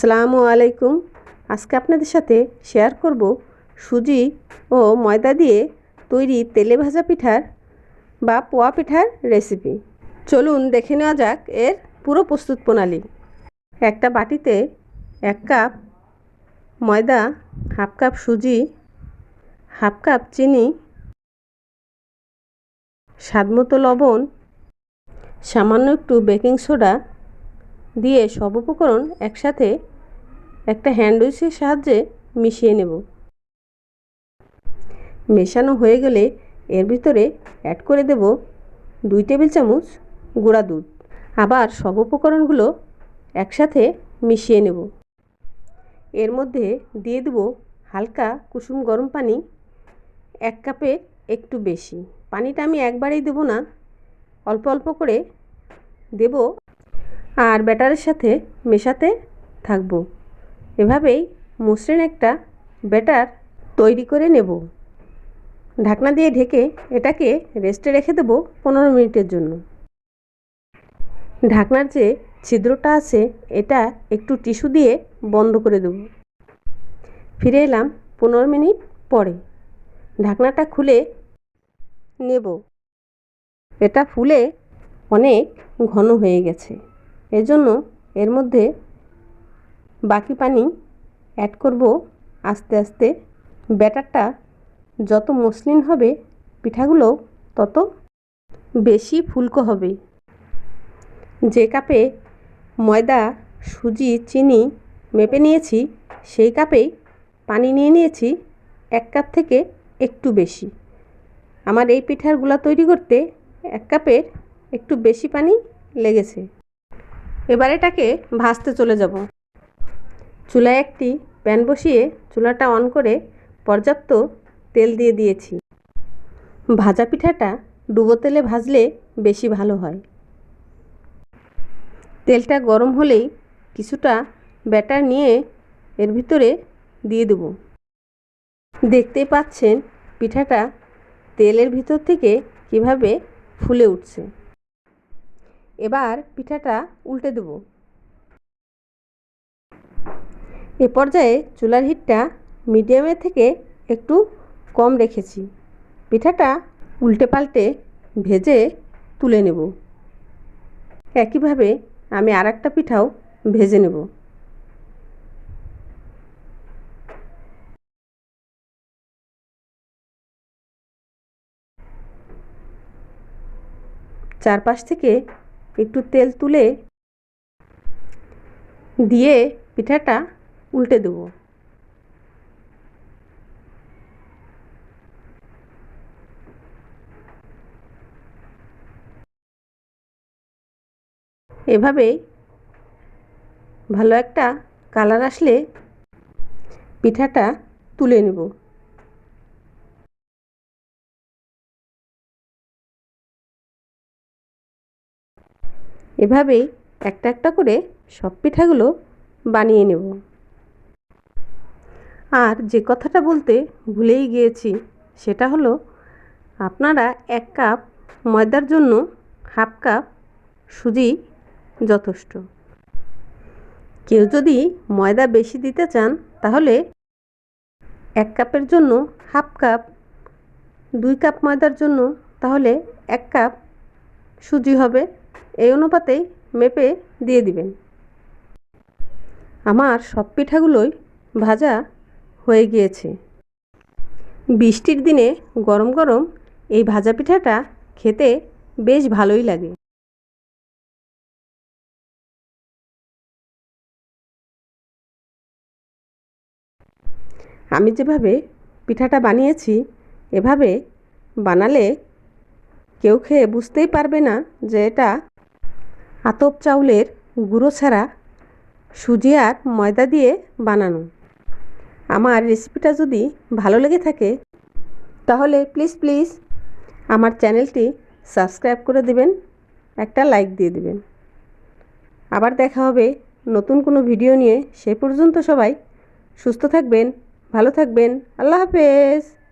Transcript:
আসসালামু আলাইকুম। আজকে আপনাদের সাথে শেয়ার করব সুজি ও ময়দা দিয়ে তৈরি তেলে ভাজা পিঠার বা পোয়া পিঠার রেসিপি। চলুন দেখে নেওয়া যাক এর পুরো প্রস্তুত প্রণালী। একটা বাটিতে 1 কাপ ময়দা, হাফ কাপ সুজি, হাফ কাপ চিনি, স্বাদমতো লবণ, সামান্য একটু বেকিং সোডা দিয়ে সব উপকরণ একসাথে একটা হ্যান্ড উইচের সাহায্যে মিশিয়ে নেব। মেশানো হয়ে গেলে এর ভিতরে অ্যাড করে দেব 2 টেবিল চামচ গুঁড়া দুধ। আবার সব উপকরণগুলো একসাথে মিশিয়ে নেব। এর মধ্যে দিয়ে দেব হালকা কুসুম গরম পানি, 1 কাপের একটু বেশি। পানিটা আমি একবারেই দেব না, অল্প অল্প করে দেব আর ব্যাটারের সাথে মেশাতে থাকব। এভাবেই মসৃণ একটা ব্যাটার তৈরি করে নেব। ঢাকনা দিয়ে ঢেকে এটাকে রেস্টে রেখে দেব 15 মিনিটের জন্য। ঢাকনার যে ছিদ্রটা আছে এটা একটু টিস্যু দিয়ে বন্ধ করে দেব। ফিরে এলাম 15 মিনিট পরে। ঢাকনাটা খুলে নেব। এটা ফুলে অনেক ঘন হয়ে গেছে, এজন্য এর মধ্যে বাকি পানি অ্যাড করব আস্তে আস্তে। ব্যাটারটা যত মসৃণ হবে পিঠাগুলো তত বেশি ফুলকো হবে। যে কাপে ময়দা, সুজি, চিনি মেপে নিয়েছি সেই কাপেই পানি নিয়ে নিয়েছি 1 কাপ থেকে একটু বেশি। আমার এই পিঠাগুলো তৈরি করতে 1 কাপের একটু বেশি পানি লেগেছে। এবার এটাকে ভাজতে চলে যাব। চুলায় একটি প্যান বসিয়ে চুলাটা অন করে পর্যাপ্ত তেল দিয়ে দিয়েছি। ভাজা পিঠাটা ডুবো তেলে ভাজলে বেশি ভালো হয়। তেলটা গরম হলেই কিছুটা ব্যাটার নিয়ে এর ভিতরে দিয়ে দেব। দেখতেই পাচ্ছেন পিঠাটা তেলের ভিতর থেকে কিভাবে ফুলে উঠছে। এবার পিঠাটা উল্টে দেব। এ পর্যায়ে চুলার হিটটা মিডিয়ামে থেকে একটু কম রেখেছি। পিঠাটা উল্টে পাল্টে ভেজে তুলে নেব। একইভাবে আমি আরেকটা পিঠাও ভেজে নেব। চারপাশ থেকে একটু তেল তুলে দিয়ে পিঠাটা উল্টে দেব। এভাবেই ভালো একটা কালার আসলে পিঠাটা তুলে নেব। এভাবেই একটা একটা করে সব পিঠাগুলো বানিয়ে নেব। আর যে কথাটা বলতে ভুলেই গিয়েছি সেটা হলো, আপনারা 1 কাপ ময়দার জন্য হাফ কাপ সুজি যথেষ্ট। কেউ যদি ময়দা বেশি দিতে চান তাহলে 1 কাপের জন্য হাফ কাপ, 2 কাপ ময়দার জন্য তাহলে 1 কাপ সুজি হবে। এই অনুপাতেই মেপে দিয়ে দিবেন। আমার সব পিঠাগুলোই ভাজা হয়ে গিয়েছে। বৃষ্টির দিনে গরম গরম এই ভাজা পিঠাটা খেতে বেশ ভালোই লাগে। আমি যেভাবে পিঠাটা বানিয়েছি এভাবে বানালে কেউ খেয়ে বুঝতেই পারবে না যে এটা আতপ চাউলের গুঁড়ো ছাড়া সুজি আর ময়দা দিয়ে বানানো। আমার রেসিপিটা যদি ভালো লেগে থাকে তাহলে প্লিজ আমার চ্যানেলটি সাবস্ক্রাইব করে দেবেন, একটা লাইক দিয়ে দেবেন। আবার দেখা হবে নতুন কোনো ভিডিও নিয়ে। সে পর্যন্ত সবাই সুস্থ থাকবেন, ভালো থাকবেন। আল্লাহ হাফেজ।